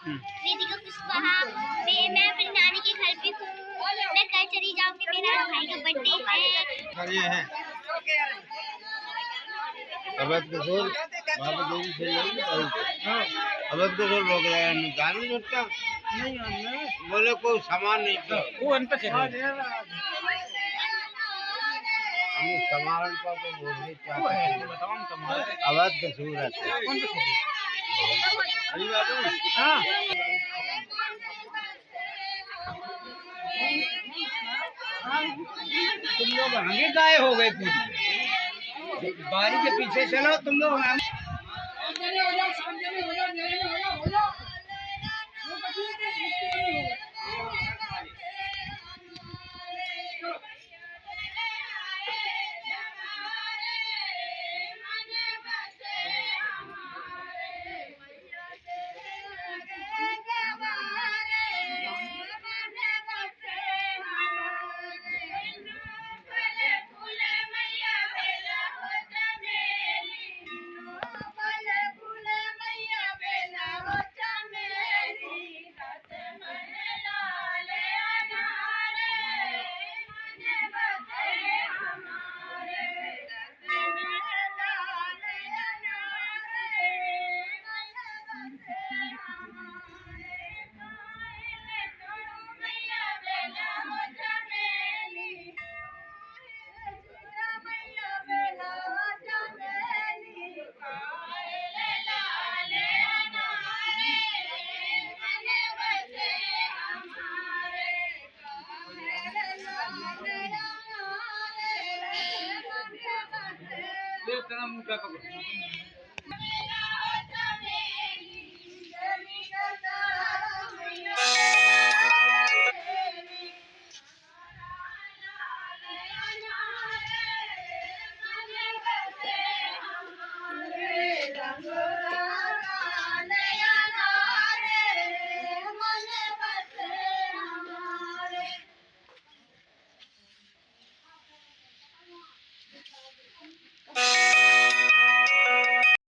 दीदी को कुशवाहा। मैं अपनी नानी के घर पे हूँ। मैं कल चली जाऊंगी, मेरा भाई का बर्थडे है। ये है अवध किशोर बाबा देवी से अवध किशोर लोग जाने लगता नहीं बोले कोई सामान नहीं था वो अन पे हमें सामान का तो बोलने चाहिए अवध किशोर है हाँ तुम लोग आगे गायब हो गए बारी के पीछे चलो तुम लोग